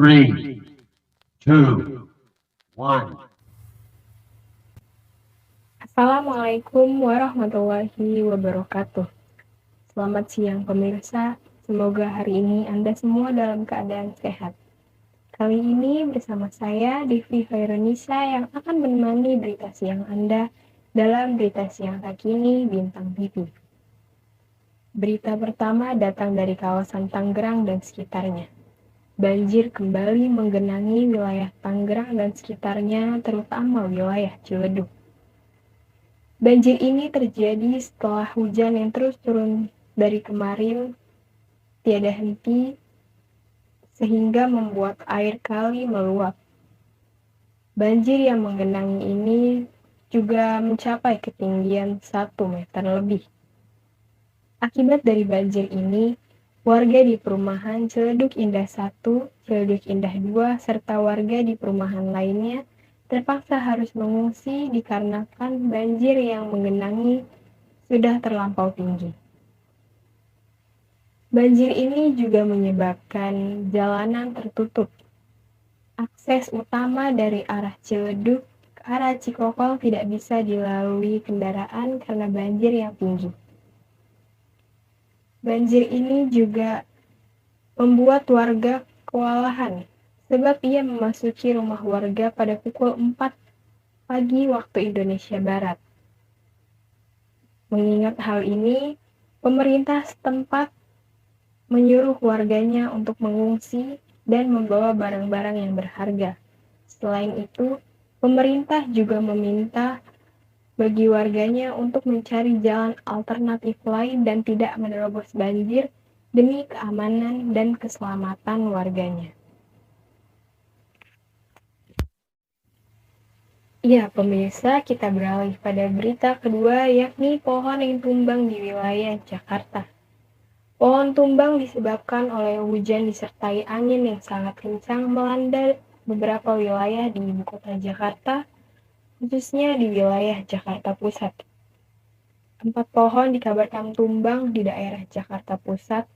Three, two, one. Assalamualaikum warahmatullahi wabarakatuh. Selamat siang pemirsa, semoga hari ini Anda semua dalam keadaan sehat. Kali ini bersama saya, Devi Hoironisa, yang akan menemani berita siang Anda dalam berita siang Hakini Bintang TV. Berita pertama datang dari kawasan Tangerang dan sekitarnya. Banjir kembali menggenangi wilayah Tangerang dan sekitarnya, terutama wilayah Ciledug. Banjir ini terjadi setelah hujan yang terus turun dari kemarin tiada henti, sehingga membuat air kali meluap. Banjir yang menggenangi ini juga mencapai ketinggian 1 meter lebih. Akibat dari banjir ini, warga di perumahan Ciledug Indah 1, Ciledug Indah 2, serta warga di perumahan lainnya terpaksa harus mengungsi dikarenakan banjir yang menggenangi sudah terlampau tinggi. Banjir ini juga menyebabkan jalanan tertutup. Akses utama dari arah Ciledug ke arah Cikokol tidak bisa dilalui kendaraan karena banjir yang tinggi. Banjir ini juga membuat warga kewalahan sebab ia memasuki rumah warga pada pukul 4 pagi waktu Indonesia Barat. Mengingat hal ini, pemerintah setempat menyuruh warganya untuk mengungsi dan membawa barang-barang yang berharga. Selain itu, pemerintah juga meminta bagi warganya untuk mencari jalan alternatif lain dan tidak menerobos banjir demi keamanan dan keselamatan warganya. Ya, pemirsa, kita beralih pada berita kedua, yakni pohon yang tumbang di wilayah Jakarta. Pohon tumbang disebabkan oleh hujan disertai angin yang sangat kencang melanda beberapa wilayah di ibu kota Jakarta, khususnya di wilayah Jakarta Pusat. 4 pohon dikabarkan tumbang di daerah Jakarta Pusat,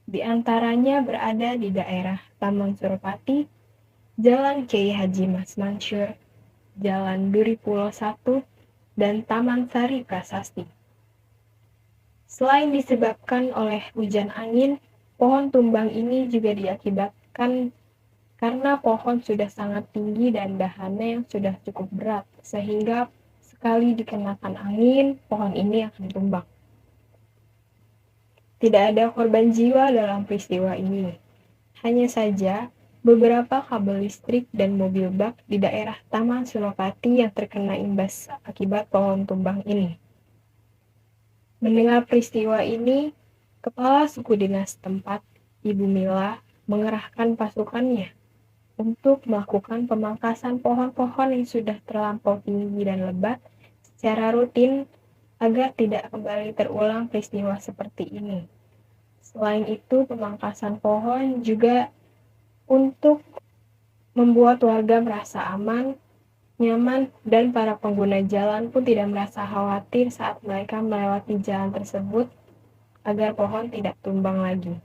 di antaranya berada di daerah Taman Suropati, Jalan Kiai Haji Mas Mansur, Jalan Duri Pulau 1, dan Taman Sari Prasasti. Selain disebabkan oleh hujan angin, pohon tumbang ini juga diakibatkan karena pohon sudah sangat tinggi dan dahannya yang sudah cukup berat, sehingga sekali dikenakan angin, pohon ini akan tumbang. Tidak ada korban jiwa dalam peristiwa ini. Hanya saja, beberapa kabel listrik dan mobil bak di daerah Taman Suropati yang terkena imbas akibat pohon tumbang ini. Mendengar peristiwa ini, Kepala Suku Dinas setempat, Ibu Mila, mengerahkan pasukannya untuk melakukan pemangkasan pohon-pohon yang sudah terlampau tinggi dan lebat secara rutin agar tidak kembali terulang peristiwa seperti ini. Selain itu, pemangkasan pohon juga untuk membuat warga merasa aman, nyaman, dan para pengguna jalan pun tidak merasa khawatir saat mereka melewati jalan tersebut agar pohon tidak tumbang lagi.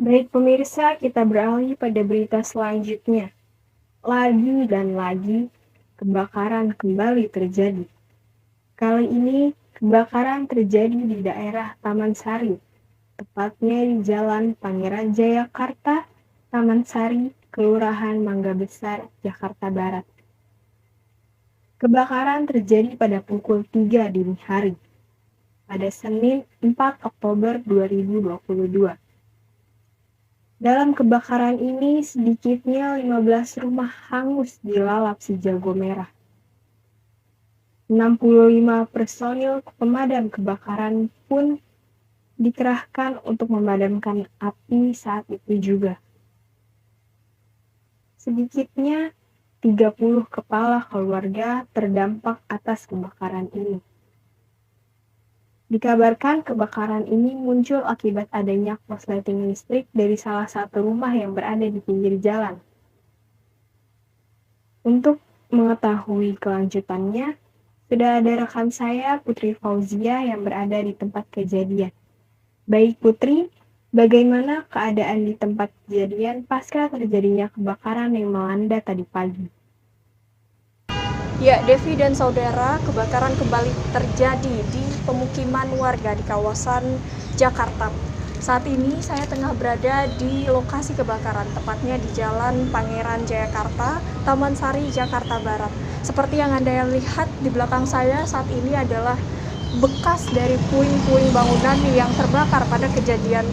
Baik pemirsa, kita beralih pada berita selanjutnya. Lagi dan lagi, kebakaran kembali terjadi. Kali ini, kebakaran terjadi di daerah Taman Sari, tepatnya di Jalan Pangeran Jayakarta, Taman Sari, Kelurahan Mangga Besar, Jakarta Barat. Kebakaran terjadi pada pukul 3 dini hari, pada Senin 4 Oktober 2022. Dalam kebakaran ini, sedikitnya 15 rumah hangus dilalap si jago merah. 65 personil pemadam kebakaran pun dikerahkan untuk memadamkan api saat itu juga. Sedikitnya 30 kepala keluarga terdampak atas kebakaran ini. Dikabarkan kebakaran ini muncul akibat adanya korsleting listrik dari salah satu rumah yang berada di pinggir jalan. Untuk mengetahui kelanjutannya, Sudah ada rekan saya, Putri Fauzia, yang berada di tempat kejadian. Baik Putri, bagaimana keadaan di tempat kejadian pasca terjadinya kebakaran yang melanda tadi pagi? Ya, Devi dan saudara, kebakaran kembali terjadi di pemukiman warga di kawasan Jakarta. Saat ini saya tengah berada di lokasi kebakaran, tepatnya di Jalan Pangeran Jayakarta, Taman Sari, Jakarta Barat. Seperti yang Anda lihat di belakang saya saat ini adalah bekas dari puing-puing bangunan yang terbakar pada kejadian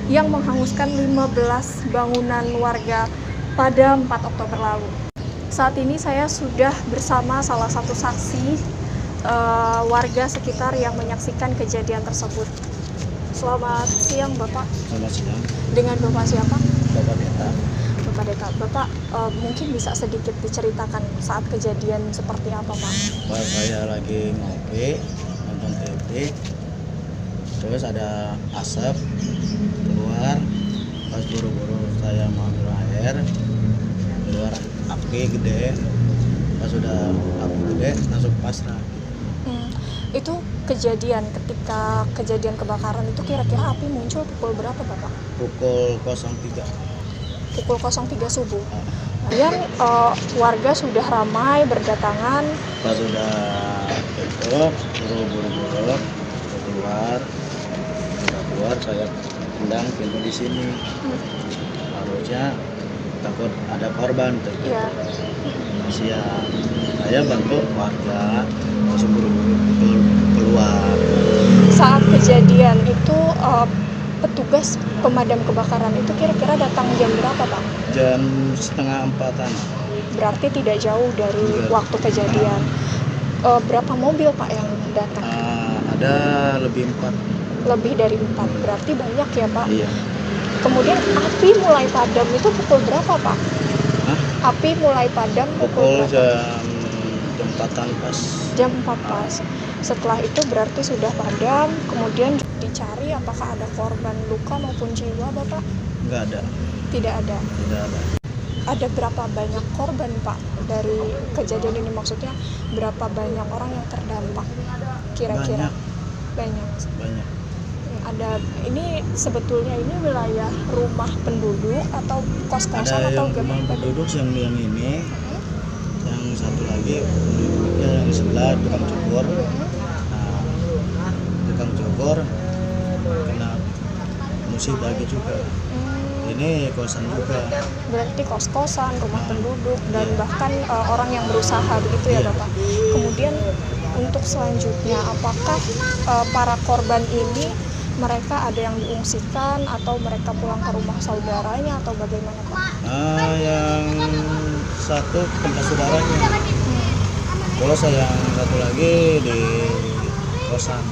yang menghanguskan 15 bangunan warga pada 4 Oktober lalu. Saat ini saya sudah bersama salah satu saksi warga sekitar yang menyaksikan kejadian tersebut. Selamat siang, Bapak. Selamat siang, Dengan Bapak siapa? Bapak Deta. Bapak Deta. Bapak mungkin bisa sedikit diceritakan saat kejadian seperti apa, Pak? Pas saya lagi ngopi, nonton TV, terus ada asap keluar. Pas buru-buru saya mau ambil air, keluar api gede. Pas sudah api gede, langsung pasrah. Itu kejadian ketika kejadian kebakaran itu kira-kira api muncul pukul berapa, Bapak? Pukul 03. Pukul 03 subuh. Yang warga sudah ramai berdatangan. Pas sudah itu, buru-buru keluar. Sudah keluar, saya tendang pintu di sini. Harusnya takut ada korban. Ya, Siang saya bantu warga langsung buru-buru keluar. saat kejadian itu petugas pemadam kebakaran itu kira-kira datang jam berapa, Pak? Jam 3:30. Berarti tidak jauh dari Enggak. waktu kejadian. Berapa mobil, Pak, yang datang? Ada lebih 4. Lebih dari 4. Berarti banyak ya, Pak? Iya. Kemudian api mulai padam itu pukul berapa, Pak? Hah? Api mulai padam Pukul berapa? jam 4-an pas. Jam 4 pas. Setelah itu berarti sudah padam, kemudian dicari apakah ada korban luka maupun jiwa, Bapak? Nggak ada. Tidak ada. Tidak ada. Ada berapa banyak korban, Pak, dari kejadian ini? Maksudnya berapa banyak orang yang terdampak kira-kira? Banyak. Ada, ini sebetulnya ini wilayah rumah penduduk atau kos-kosan Ada atau yang rumah gimana? penduduk yang ini, yang satu lagi penduduknya yang sebelah tukang cukur. Nah, tukang cukur kena musibah juga. Ini kosan juga. Berarti kos-kosan, rumah penduduk, dan bahkan orang yang berusaha begitu ya, Iya. Bapak. Kemudian untuk selanjutnya, apakah para korban ini mereka ada yang diungsikan atau mereka pulang ke rumah saudaranya atau bagaimana, Pak? Yang satu tempat saudaranya. Kalau yang satu lagi di kosan.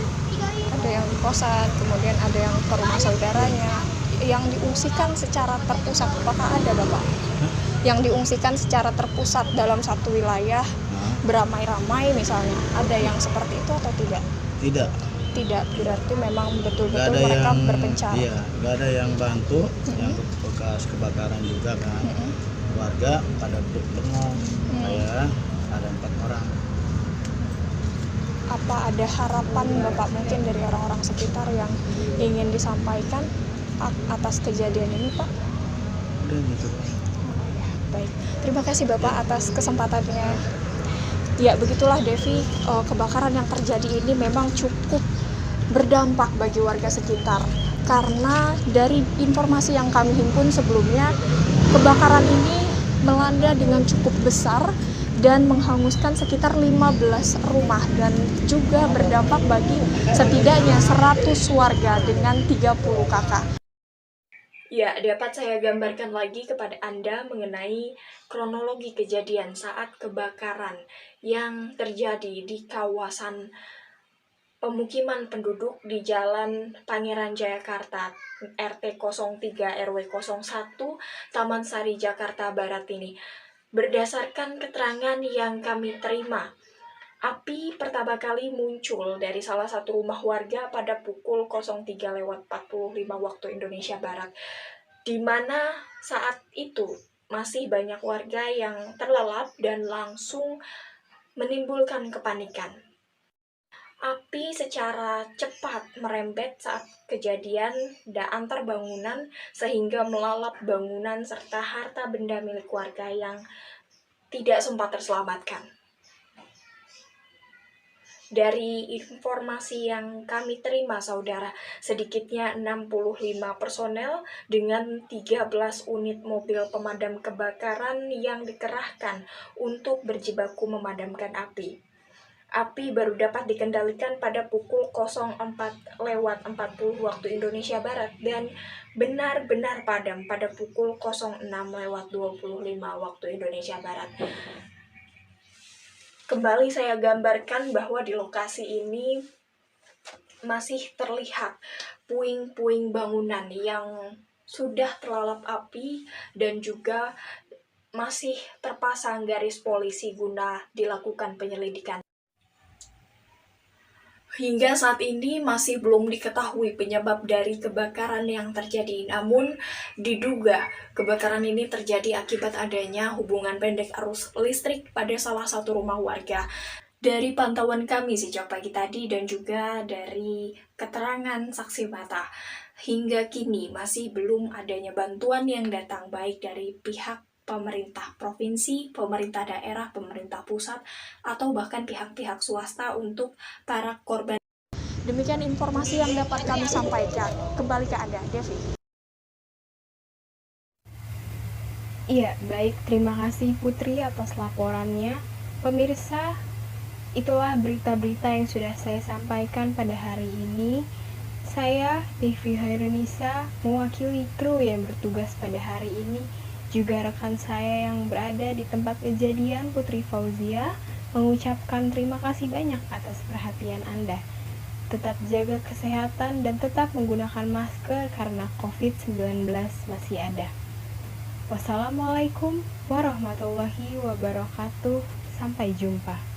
Ada yang di kosan, kemudian ada yang ke rumah saudaranya. Yang diungsikan secara terpusat, apakah ada, Bapak? Yang diungsikan secara terpusat dalam satu wilayah beramai-ramai misalnya, ada yang seperti itu atau tidak? Tidak. Tidak, berarti memang Nggak betul-betul ada mereka yang berpencar. Iya, nggak ada yang bantu. Yang bekas kebakaran juga kan. Warga pada bengong. Kayak ada 4 orang. Apa ada harapan Bapak mungkin dari orang-orang sekitar yang ingin disampaikan atas kejadian ini, Pak? Udah gitu. Baik, terima kasih Bapak atas kesempatannya. Ya, begitulah Devi, kebakaran yang terjadi ini memang cukup berdampak bagi warga sekitar. Karena dari informasi yang kami himpun sebelumnya, kebakaran ini melanda dengan cukup besar dan menghanguskan sekitar 15 rumah dan juga berdampak bagi setidaknya 100 warga dengan 30 kakak. Ya, dapat saya gambarkan lagi kepada Anda mengenai kronologi kejadian saat kebakaran yang terjadi di kawasan pemukiman penduduk di Jalan Pangeran Jayakarta, RT 03 RW 01, Taman Sari, Jakarta Barat ini. Berdasarkan keterangan yang kami terima, api pertama kali muncul dari salah satu rumah warga pada pukul 03.45 waktu Indonesia Barat, di mana saat itu masih banyak warga yang terlelap dan langsung menimbulkan kepanikan. Api secara cepat merembet saat kejadian antar bangunan sehingga melalap bangunan serta harta benda milik warga yang tidak sempat terselamatkan. Dari informasi yang kami terima, saudara, sedikitnya 65 personel dengan 13 unit mobil pemadam kebakaran yang dikerahkan untuk berjibaku memadamkan api. Api baru dapat dikendalikan pada pukul 04.40 waktu Indonesia Barat dan benar-benar padam pada pukul 06.25 waktu Indonesia Barat. Kembali saya gambarkan bahwa di lokasi ini masih terlihat puing-puing bangunan yang sudah terlalap api dan juga masih terpasang garis polisi guna dilakukan penyelidikan. Hingga saat ini masih belum diketahui penyebab dari kebakaran yang terjadi. Namun diduga kebakaran ini terjadi akibat adanya hubungan pendek arus listrik pada salah satu rumah warga. Dari pantauan kami sejak pagi tadi dan juga dari keterangan saksi mata, hingga kini masih belum adanya bantuan yang datang baik dari pihak pemerintah provinsi, pemerintah daerah, pemerintah pusat, atau bahkan pihak-pihak swasta untuk para korban. Demikian informasi yang dapat kami sampaikan. Kembali ke Anda, Devi. Iya, baik. Terima kasih Putri atas laporannya. Pemirsa, itulah berita-berita yang sudah saya sampaikan pada hari ini. Saya, Devi Hairunisa, mewakili kru yang bertugas pada hari ini, juga rekan saya yang berada di tempat kejadian, Putri Fauzia, mengucapkan terima kasih banyak atas perhatian Anda. Tetap jaga kesehatan dan tetap menggunakan masker karena COVID-19 masih ada. Wassalamualaikum warahmatullahi wabarakatuh. Sampai jumpa.